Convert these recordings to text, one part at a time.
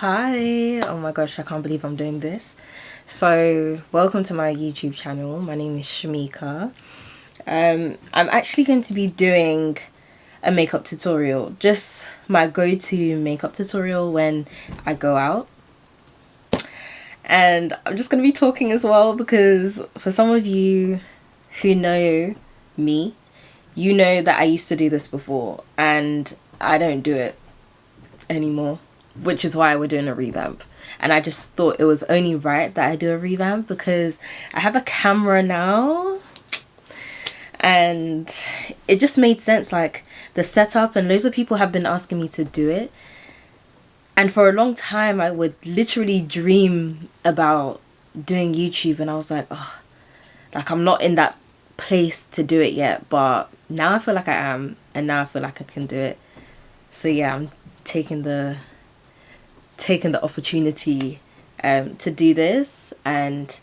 Hi, oh my gosh, I can't believe I'm doing this. So, welcome to my YouTube channel. My name is Shemikah. I'm actually going to be doing a makeup tutorial, just my go-to makeup tutorial when I go out. And I'm just going to be talking as well because for some of you who know me, you know that I used to do this before and I don't do it anymore, which is why we're doing a revamp. And I just thought it was only right that I do a revamp because I have a camera now and it just made sense, like the setup, and loads of people have been asking me to do it. And for a long time I would literally dream about doing YouTube and I was like, oh, like I'm not in that place to do it yet, but now I feel like I am, and now I feel like I can do it. So yeah, I'm taking the opportunity to do this, and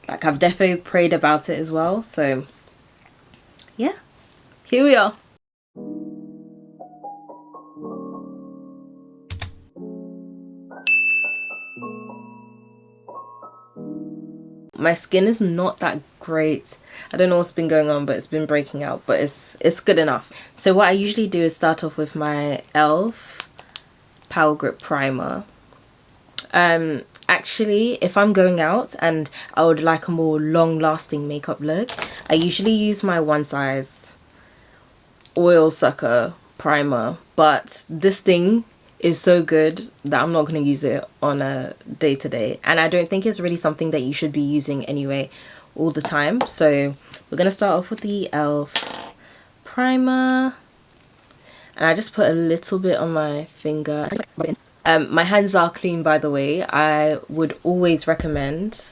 like I've definitely prayed about it as well. So yeah, here we are. My skin is not that great. I don't know what's been going on, but it's been breaking out, but it's good enough. So what I usually do is start off with my e.l.f. Power Grip Primer. Actually, if I'm going out and I would like a more long-lasting makeup look, I usually use my One Size Oil Sucker Primer, but this thing is so good that I'm not going to use it on a day-to-day, and I don't think it's really something that you should be using anyway all the time. So we're going to start off with the e.l.f. primer, and I just put a little bit on my finger. My hands are clean, by the way. I would always recommend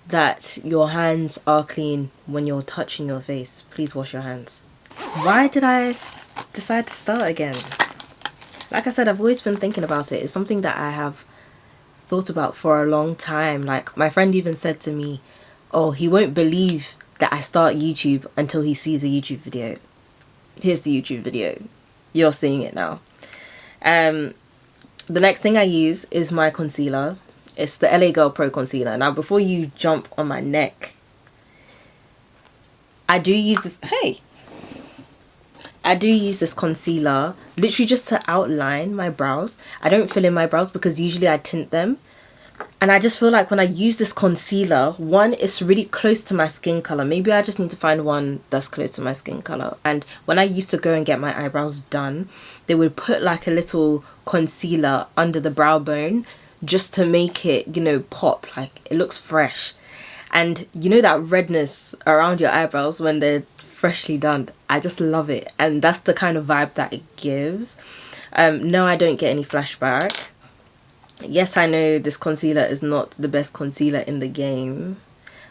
that your hands are clean when you're touching your face. Please wash your hands. Why did I decide to start again? Like I said, I've always been thinking about it. It's something that I have thought about for a long time. Like my friend even said to me, oh, he won't believe that I start YouTube until he sees a YouTube video. Here's the YouTube video. You're seeing it now. The next thing I use is my concealer. It's the LA Girl Pro Concealer. Now, before you jump on my neck, I do use this. Hey! I do use this concealer literally just to outline my brows. I don't fill in my brows because usually I tint them. And I just feel like when I use this concealer, one, it's really close to my skin color. Maybe I just need to find one that's close to my skin color. And when I used to go and get my eyebrows done, they would put like a little concealer under the brow bone just to make it, you know, pop. Like it looks fresh. And you know that redness around your eyebrows when they're freshly done, I just love it. And that's the kind of vibe that it gives. No, I don't get any flashback. Yes, I know this concealer is not the best concealer in the game,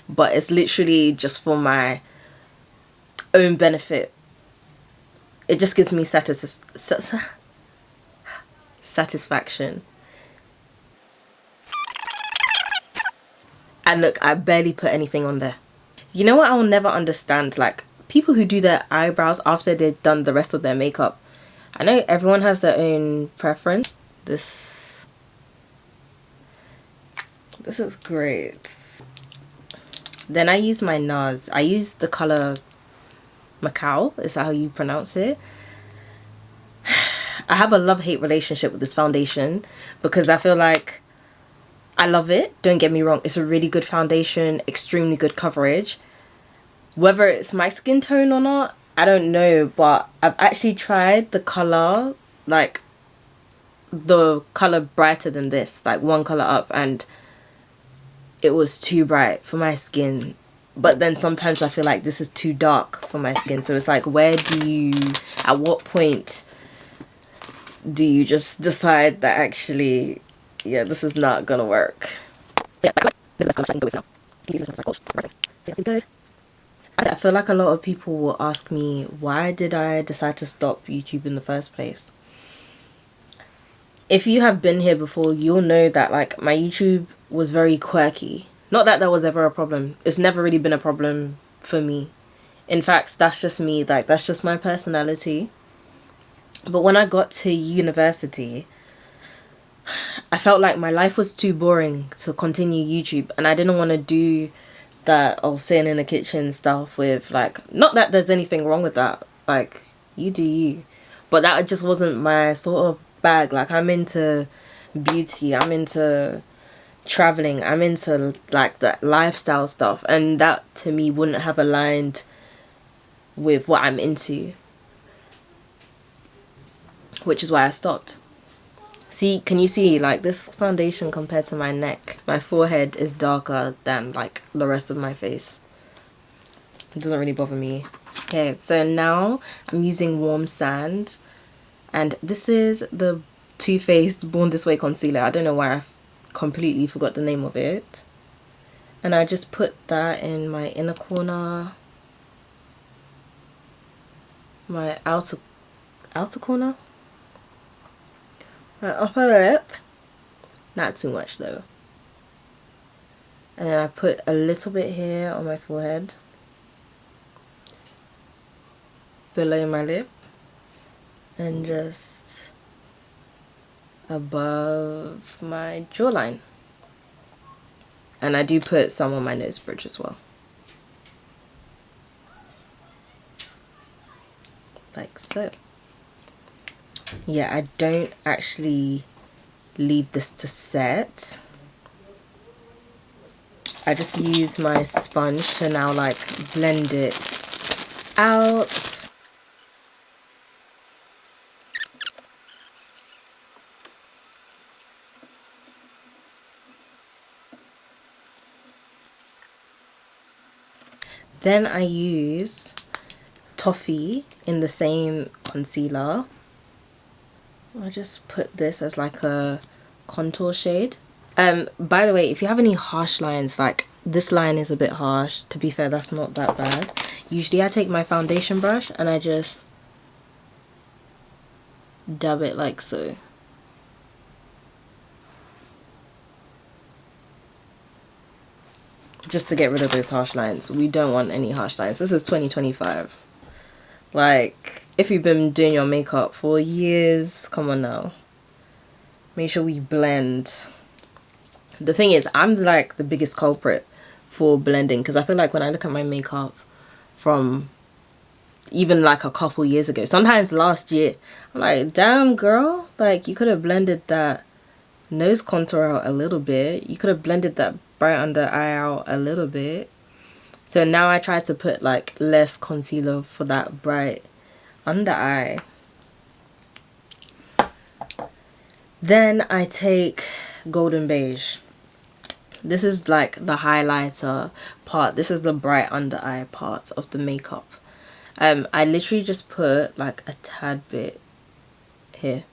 but it's literally just for my own benefit. It just gives me satisfaction. And look, I barely put anything on there. You know what I'll never understand? Like, people who do their eyebrows after they've done the rest of their makeup. I know everyone has their own preference. This is great. Then I use my NARS. I use the color Macau. Is that how you pronounce it? I have a love-hate relationship with this foundation because I feel like I love it. Don't get me wrong. It's a really good foundation. Extremely good coverage. Whether it's my skin tone or not, I don't know. But I've actually tried the color, like the color brighter than this. Like one color up, and it was too bright for my skin. But then sometimes I feel like this is too dark for my skin. So it's like, where do you, at what point do you just decide that actually, yeah, this is not gonna work? I feel like a lot of people will ask me, why did I decide to stop YouTube in the first place? If you have been here before, you'll know that like my YouTube was very quirky. Not that was ever a problem. It's never really been a problem for me. In fact, that's just me. Like, that's just my personality. But when I got to university, I felt like my life was too boring to continue YouTube, and I didn't want to do that sitting in the kitchen stuff with, like, not that there's anything wrong with that, like, you do you, but that just wasn't my sort of bag. Like, I'm into beauty, I'm into traveling, I'm into like the lifestyle stuff, and that to me wouldn't have aligned with what I'm into, which is why I stopped. See, can you see, like, this foundation compared to my neck, my forehead is darker than like the rest of my face. It doesn't really bother me. Okay, so now I'm using Warm Sand, and this is the Too Faced Born This Way concealer. I don't know why I completely forgot the name of it. And I just put that in my inner corner, my outer corner, my upper lip, not too much though, and then I put a little bit here on my forehead, below my lip, and just above my jawline. And I do put some on my nose bridge as well, like so. Yeah, I don't actually leave this to set. I just use my sponge to now like blend it out. Then I use Toffee in the same concealer. I just put this as like a contour shade. By the way, if you have any harsh lines, like this line is a bit harsh, to be fair, that's not that bad. Usually I take my foundation brush and I just dab it like so. Just to get rid of those harsh lines. We don't want any harsh lines. This is 2025. Like, if you've been doing your makeup for years, come on now. Make sure we blend. The thing is, I'm like the biggest culprit for blending, because I feel like when I look at my makeup from even like a couple years ago, sometimes last year, I'm like, damn girl, like you could have blended that nose contour out a little bit. You could have blended that bright under eye out a little bit. So now I try to put like less concealer for that bright under eye. Then I take Golden Beige. This is like the highlighter part. This is the bright under eye part of the makeup. I literally just put like a tad bit here,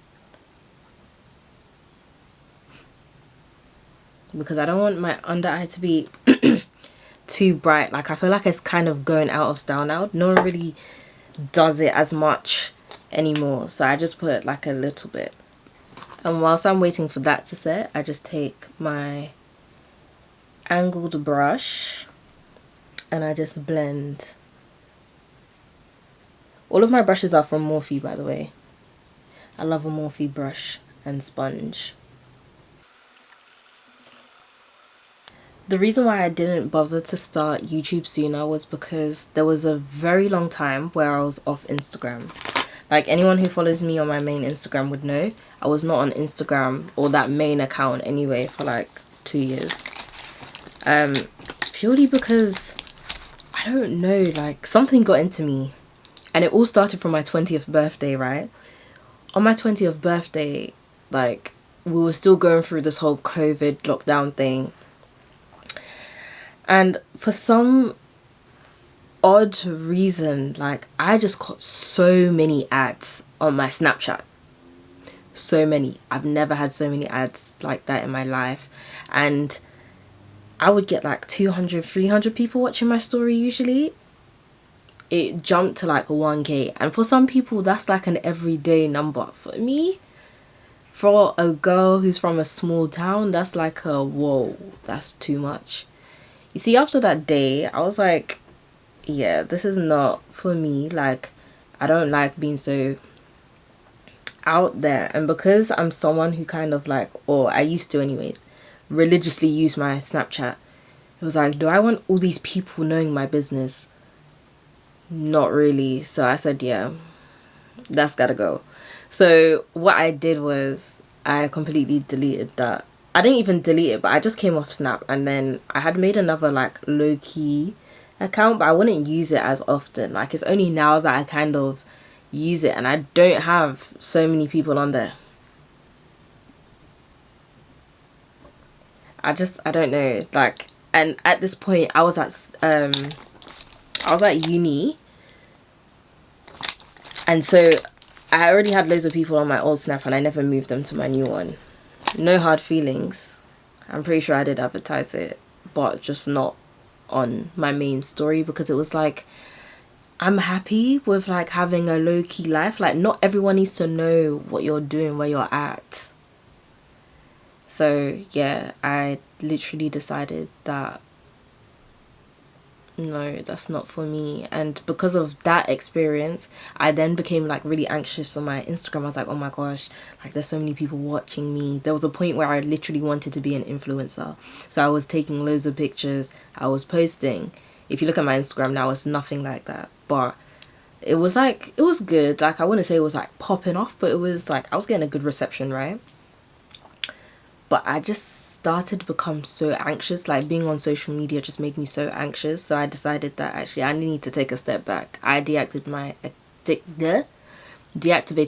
because I don't want my under eye to be too bright. Like, I feel like it's kind of going out of style now. No one really does it as much anymore, so I just put like a little bit. And whilst I'm waiting for that to set, I just take my angled brush and I just blend. All of my brushes are from Morphe, by the way. I love a Morphe brush and sponge. The reason why I didn't bother to start YouTube sooner was because there was a very long time where I was off Instagram. Like, anyone who follows me on my main Instagram would know, I was not on Instagram, or that main account anyway, for like 2 years. Purely because, I don't know, like something got into me. And it all started from my 20th birthday, right? On my 20th birthday, like, we were still going through this whole COVID lockdown thing. And for some odd reason, like, I just got so many ads on my Snapchat. So many. I've never had so many ads like that in my life. And I would get like 200, 300 people watching my story usually. It jumped to like 1K. And for some people, that's like an everyday number. For me, for a girl who's from a small town, that's like a whoa, that's too much. You see, after that day, I was like, yeah, this is not for me. Like, I don't like being so out there, and because I'm someone who kind of like, or I used to anyways, religiously use my Snapchat, it was like, do I want all these people knowing my business? Not really. So I said, yeah, that's gotta go. So what I did was I completely deleted that. I didn't even delete it, but I just came off Snap, and then I had made another like low-key account, but I wouldn't use it as often. Like, it's only now that I kind of use it, and I don't have so many people on there. I don't know, like, and at this point I was at uni, and so I already had loads of people on my old Snap, and I never moved them to my new one. No hard feelings. I'm pretty sure I did advertise it, but just not on my main story, because it was like, I'm happy with like having a low-key life. Like, not everyone needs to know what you're doing, where you're at. So yeah, I literally decided that no, that's not for me. And because of that experience, I then became like really anxious on my Instagram. I was like, oh my gosh, like there's so many people watching me. There was a point where I literally wanted to be an influencer, so I was taking loads of pictures, I was posting. If you look at my Instagram now, it's nothing like that, but it was like, it was good. Like, I wouldn't say it was like popping off, but it was like I was getting a good reception, right? But I just started to become so anxious. Like, being on social media just made me so anxious, so I decided that actually I need to take a step back. I deactivated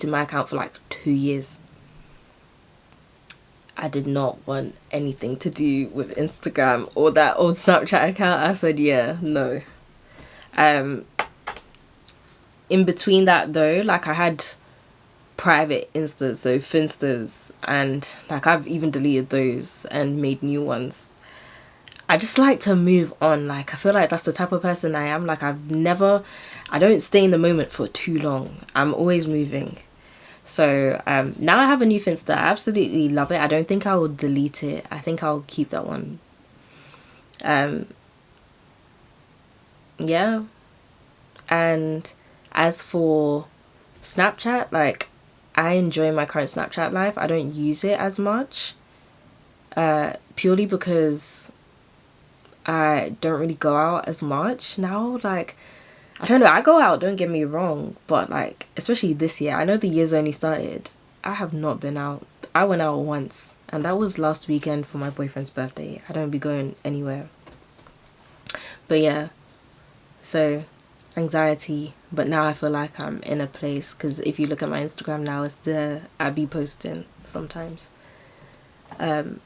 my account for like 2 years. I did not want anything to do with Instagram or that old Snapchat account. I said, yeah, no. In between that though, like, I had private instas, so finstas, and like I've even deleted those and made new ones. I just like to move on. Like, I feel like that's the type of person I am. Like, I don't stay in the moment for too long. I'm always moving. So now I have a new finsta. I absolutely love it. I don't think I will delete it. I think I'll keep that one. Yeah. And as for Snapchat, like, I enjoy my current Snapchat life. I don't use it as much, purely because I don't really go out as much now. Like, I don't know, I go out, don't get me wrong, but like, especially this year, I know the year's only started, I have not been out. I went out once, and that was last weekend for my boyfriend's birthday. I don't be going anywhere. But yeah, so anxiety, but now I feel like I'm in a place, because if you look at my Instagram now, it's there. I be posting sometimes, but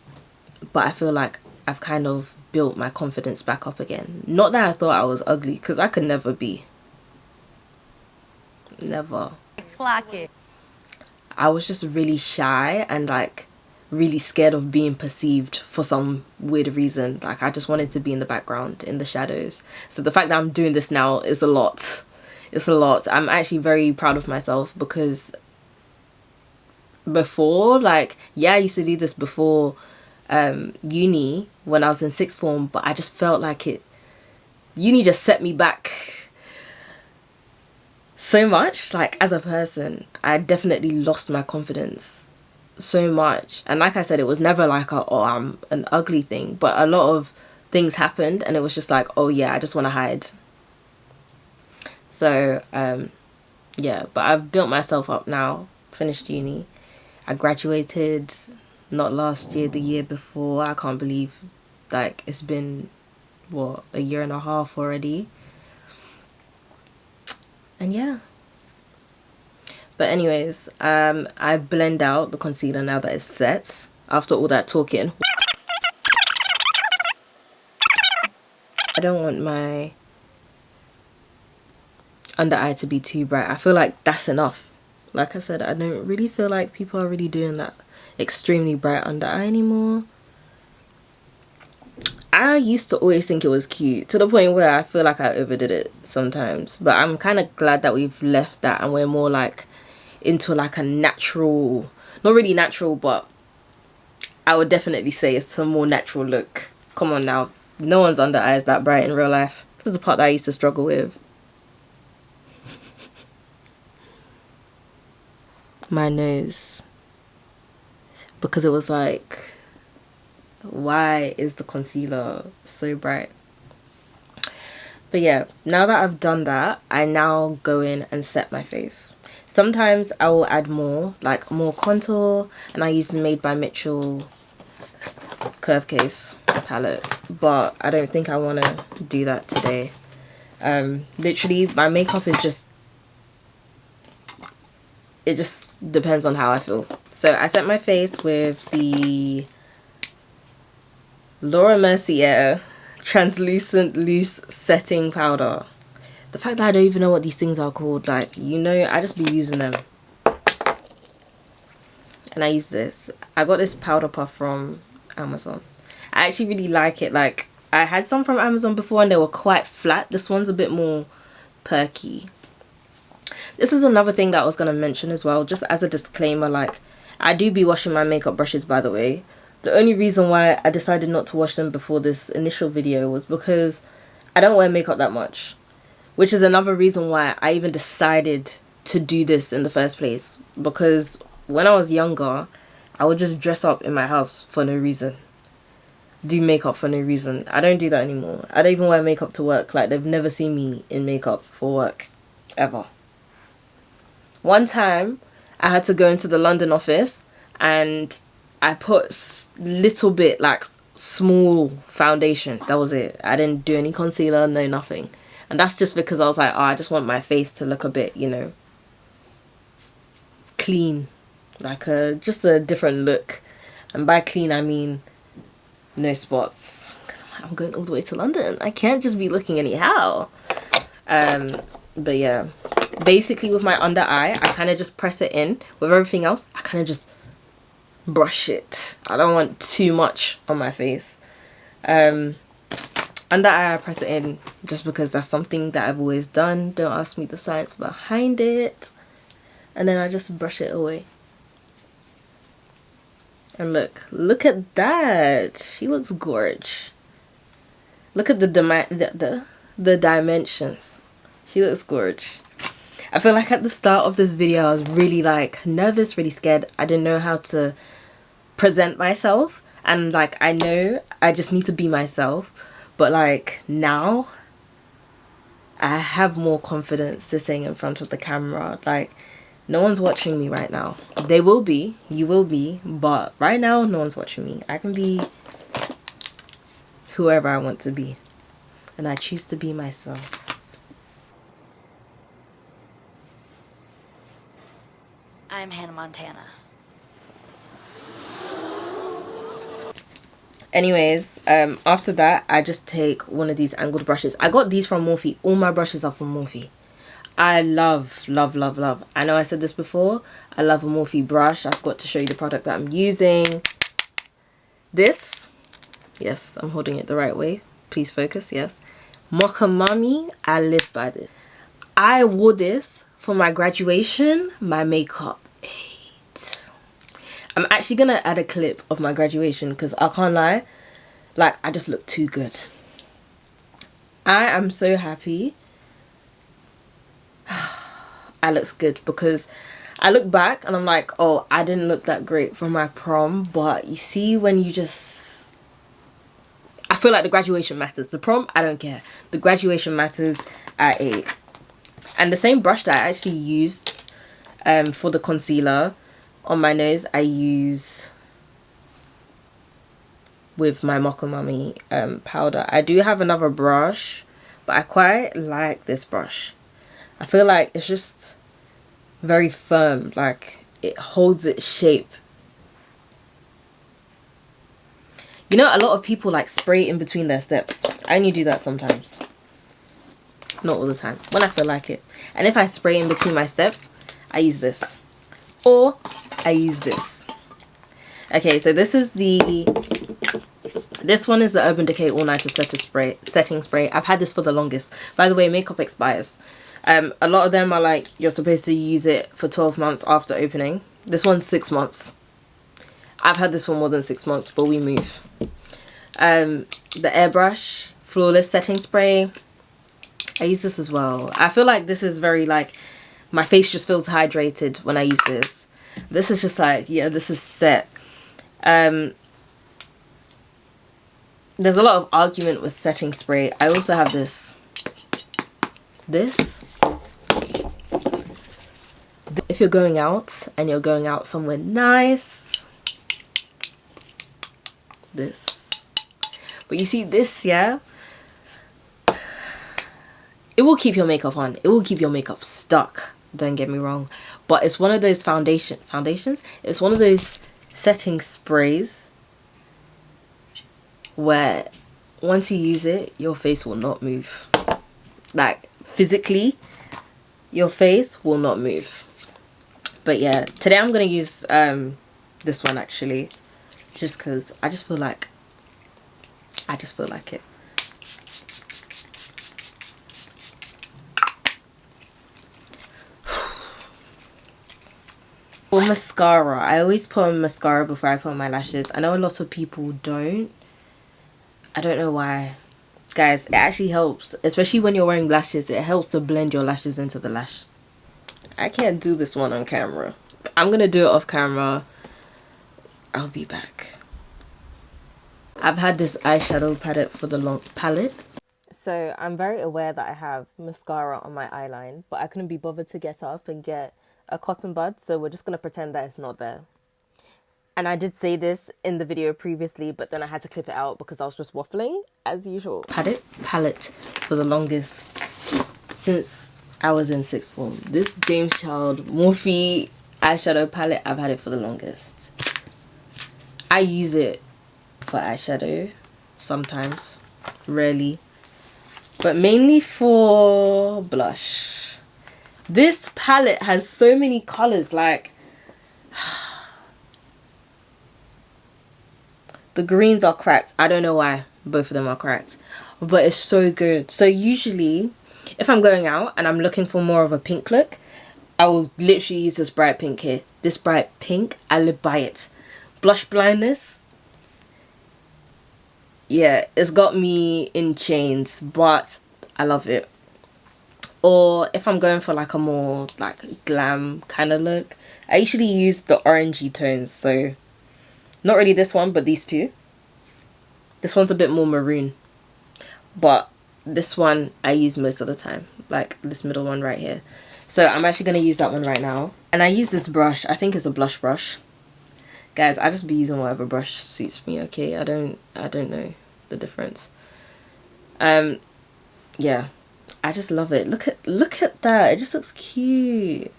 I feel like I've kind of built my confidence back up again. Not that I thought I was ugly, because I could never be. Never. Clock it. I was just really shy and like really scared of being perceived for some weird reason. Like, I just wanted to be in the background, in the shadows. So the fact that I'm doing this now is a lot. It's a lot. I'm actually very proud of myself, because before, like, yeah, I used to do this before uni, when I was in sixth form, but I just felt like uni just set me back so much. Like, as a person, I definitely lost my confidence so much. And like I said, it was never like I'm an ugly thing, but a lot of things happened, and it was just like, oh yeah, I just want to hide. So yeah, but I've built myself up now, finished uni. I graduated not last year, the year before. I can't believe, like, it's been what, a year and a half already. And yeah, but anyways, I blend out the concealer now that it's set, after all that talking. I don't want my under eye to be too bright. I feel like that's enough. Like I said, I don't really feel like people are really doing that extremely bright under eye anymore. I used to always think it was cute, to the point where I feel like I overdid it sometimes. But I'm kind of glad that we've left that, and we're more like into like a natural, not really natural, but I would definitely say it's a more natural look. Come on now, no one's under eyes that bright in real life. This is the part that I used to struggle with. my nose because it was like, why is the concealer so bright? But yeah, now that I've done that, I now go in and set my face. Sometimes I will add more, like more contour, and I use the Made by Mitchell Curve Case palette, but I don't think I want to do that today. Literally, my makeup is just, it just depends on how I feel. So I set my face with the Laura Mercier translucent loose setting powder. The fact that I don't even know what these things are called, like, you know, I just be using them. And I use this. I got this powder puff from Amazon. I actually really like it. Like, I had some from Amazon before and they were quite flat. This one's a bit more perky. This is another thing that I was going to mention as well, just as a disclaimer. Like, I do be washing my makeup brushes, by the way. The only reason why I decided not to wash them before this initial video was because I don't wear makeup that much. Which is another reason why I even decided to do this in the first place. Because when I was younger, I would just dress up in my house for no reason. Do makeup for no reason. I don't do that anymore. I don't even wear makeup to work. Like, they've never seen me in makeup for work. Ever. One time, I had to go into the London office and I put little bit, like, small foundation. That was it. I didn't do any concealer, no nothing. And that's just because I was like, oh, I just want my face to look a bit, you know, clean. Like, just a different look. And by clean, I mean no spots. Because I'm going all the way to London. I can't just be looking anyhow. But yeah. Basically, with my under eye, I kind of just press it in. With everything else, I kind of just brush it. I don't want too much on my face. Under eye, I press it in just because that's something that I've always done. Don't ask me the science behind it. And then I just brush it away. And look at that. She looks gorge. Look at the dimensions. She looks gorge. I feel like at the start of this video, I was really like nervous, really scared. I didn't know how to present myself. And like, I know I just need to be myself. But like now, I have more confidence sitting in front of the camera. Like, no one's watching me right now. They will be, you will be, but right now, no one's watching me. I can be whoever I want to be. And I choose to be myself. I'm Hannah Montana. Anyways, after that, I just take one of these angled brushes. I got these from Morphe. All my brushes are from Morphe. I love. I know I said this before. I love a Morphe brush. I forgot to show you the product that I'm using. This. Yes, I'm holding it the right way. Please focus, yes. Mocha. I live by this. I wore this for my graduation, my makeup ate. I'm actually going to add a clip of my graduation because I can't lie. Like, I just look too good. I am so happy. I looks good because I look back and I'm like, oh, I didn't look that great for my prom. But you see, when you just... I feel like the graduation matters. The prom, I don't care. The graduation matters. I ate. And the same brush that I actually used for the concealer on my nose, I use with my Mocha powder. I do have another brush, but I quite like this brush. I feel like it's just very firm, like it holds its shape. You know, a lot of people like spray in between their steps. I only do that sometimes. Not all the time, when I feel like it. And if I spray in between my steps, I use this. Or I use this. Okay, so this is the... This one is the Urban Decay All Nighter Setting Spray. I've had this for the longest. By the way, makeup expires. A lot of them are like, you're supposed to use it for 12 months after opening. This one's 6 months. I've had this for more than 6 months, but we move. The Airbrush Flawless Setting Spray. I use this as well. I feel like this is very like, my face just feels hydrated when I use this. This is just like, yeah, this is set. There's a lot of argument with setting spray. I also have this. If you're going out and you're going out somewhere nice, this. But you see this, yeah, it will keep your makeup on. It will keep your makeup stuck. Don't get me wrong. But it's one of those foundations. It's one of those setting sprays where once you use it, your face will not move. Like, physically, your face will not move. But yeah, today I'm going to use this one actually. Just because I just feel like it. For mascara, I always put on mascara before I put on my lashes. I know a lot of people don't. I don't know why. Guys, it actually helps. Especially when you're wearing lashes. It helps to blend your lashes into the lash. I can't do this one on camera. I'm going to do it off camera. I'll be back. I've had this eyeshadow palette for the long palette. So I'm very aware that I have mascara on my eyeline. But I couldn't be bothered to get up and get a cotton bud, so we're just gonna pretend that it's not there. And I did say this in the video previously, but then I had to clip it out because I was just waffling as usual. Palette for the longest since I was in sixth form. This James Child Morphe eyeshadow palette, I've had it for the longest. I use it for eyeshadow sometimes, rarely, but mainly for blush. This palette has so many colors, like the greens are cracked. I don't know why both of them are cracked, but it's so good. So usually if I'm going out and I'm looking for more of a pink look, I will literally use this bright pink here. This bright pink, I live by it. Blush blindness, yeah, it's got me in chains, but I love it. Or if I'm going for like a more like glam kind of look, I usually use the orangey tones. So not really this one, but these two. This one's a bit more maroon, but this one I use most of the time, like this middle one right here. So I'm actually going to use that one right now. And I use this brush. I think it's a blush brush. Guys, I just be using whatever brush suits me, okay? I don't know the difference. Yeah. I just love it. Look at that. It just looks cute.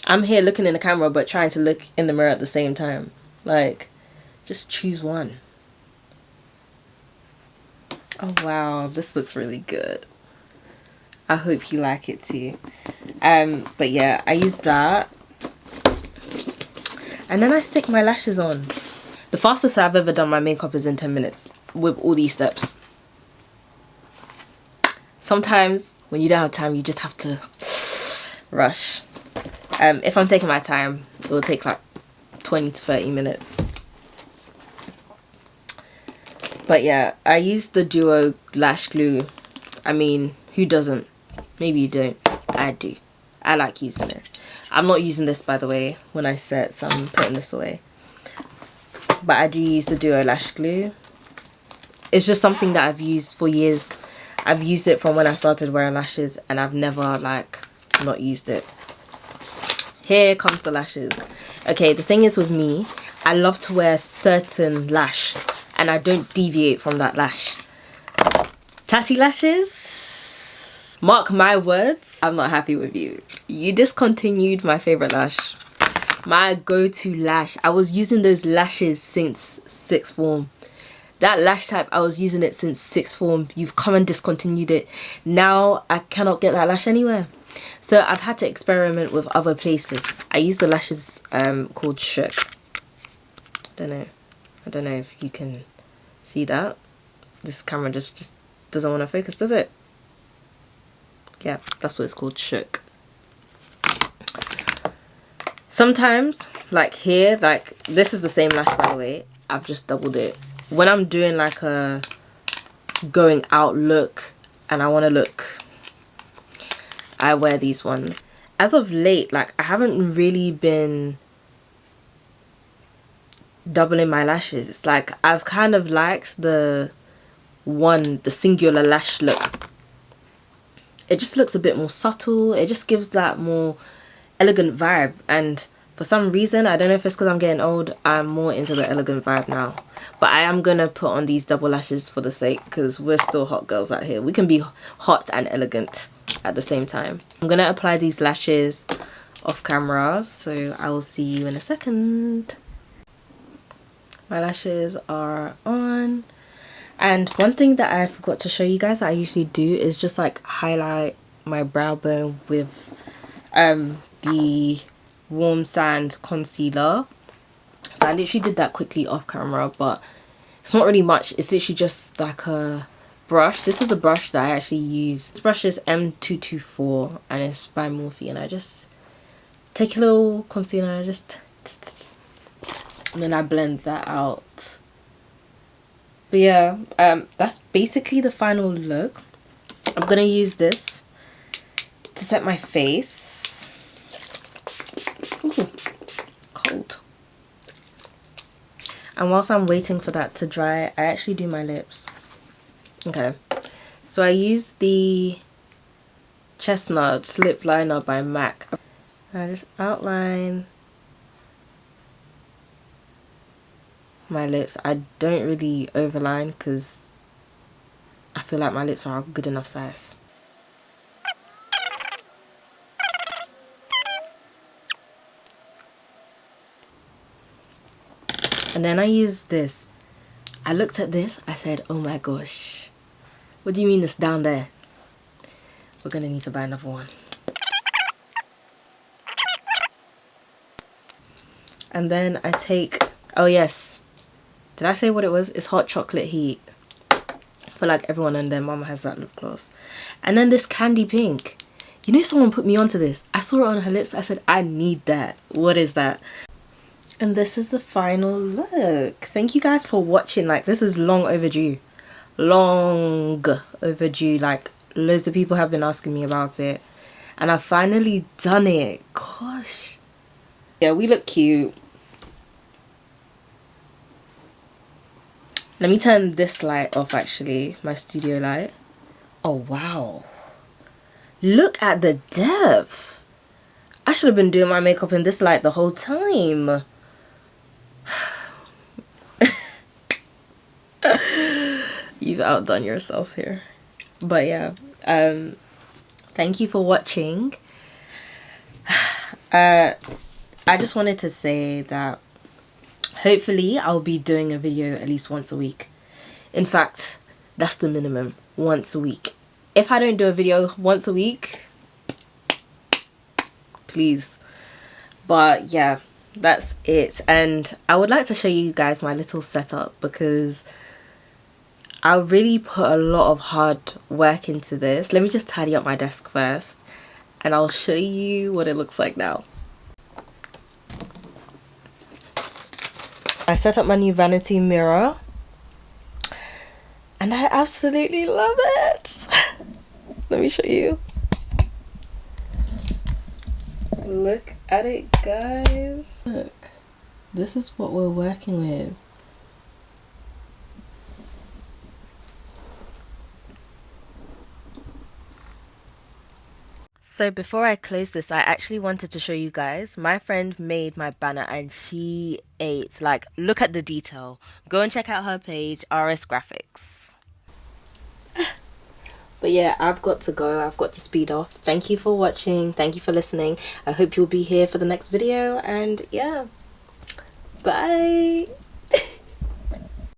I'm here looking in the camera but trying to look in the mirror at the same time. Like, just choose one. Oh wow, this looks really good. I hope you like it too. But yeah, I use that. And then I stick my lashes on. The fastest I've ever done my makeup is in 10 minutes with all these steps. Sometimes when you don't have time, you just have to rush. If I'm taking my time, it will take like 20 to 30 minutes. But yeah, I use the Duo lash glue. I mean, who doesn't? Maybe you don't. I do. I like using it. I'm not using this, by the way, when I set, so I'm putting this away. But I do use the Duo lash glue. It's just something that I've used for years. I've used it from when I started wearing lashes, and I've never like not used it. Here comes the lashes. Okay, the thing is with me, I love to wear a certain lash and I don't deviate from that lash. Tatty lashes, mark my words, I'm not happy with you. You discontinued my favorite lash, my go-to lash. I was using those lashes since sixth form. That lash type, I was using it since sixth form. You've come and discontinued it. Now I cannot get that lash anywhere. So I've had to experiment with other places. I use the lashes called Shook. I don't know if you can see that. This camera just doesn't want to focus, does it? Yeah, that's what it's called, Shook. Sometimes, like here, like this is the same lash, by the way. I've just doubled it. When I'm doing like a going out look and I want to look, I wear these ones. as of late, like, I haven't really been doubling my lashes. It's like I've kind of liked the singular lash look. It just looks a bit more subtle. It just gives that more elegant vibe, and for some reason, I don't know if it's because I'm getting old, I'm more into the elegant vibe now. But I am gonna put on these double lashes for the sake, because we're still hot girls out here. We can be hot and elegant at the same time. I'm gonna apply these lashes off camera, so I will see you in a second. My lashes are on, and one thing that I forgot to show you guys that I usually do is just like highlight my brow bone with the Warm Sand concealer. So I literally did that quickly off camera, but it's not really much. It's literally just like a brush. This is the brush that I actually use. This brush is M224 and it's by Morphe, and I just take a little concealer and I just, and then I blend that out. But yeah, that's basically the final look. I'm gonna use this to set my face. Ooh, cold. And whilst I'm waiting for that to dry, I actually do my lips. Okay, so I use the Chestnut lip liner by MAC. I just outline my lips. I don't really overline because I feel like my lips are a good enough size. And then I use this. I looked at this, I said, oh my gosh, what do you mean it's down there? We're gonna need to buy another one. And then I take, oh yes, did I say what it was? It's Hot Chocolate Heat. I feel like everyone and their mama has that lip gloss. And then this Candy Pink. You know, someone put me onto this. I saw it on her lips. I said, I need that. What is that? And this is the final look. Thank you guys for watching. Like, this is long overdue. Long overdue. Like, loads of people have been asking me about it. And I've finally done it. Gosh. Yeah, we look cute. Let me turn this light off, actually. My studio light. Oh, wow. Look at the depth. I should have been doing my makeup in this light the whole time. You've outdone yourself here. But yeah, thank you for watching. I just wanted to say that hopefully I'll be doing a video at least once a week. In fact, that's the minimum, once a week. If I don't do a video once a week, please. But yeah, that's it. And I would like to show you guys my little setup because I really put a lot of hard work into this. Let me just tidy up my desk first and I'll show you what it looks like now. I set up my new vanity mirror and I absolutely love it. Let me show you. Look at it, guys. Look, this is what we're working with. So before I close this, I actually wanted to show you guys. My friend made my banner and she ate. Like, look at the detail. Go and check out her page, RS Graphics. But yeah, I've got to go. I've got to speed off. Thank you for watching. Thank you for listening. I hope you'll be here for the next video. And yeah, bye.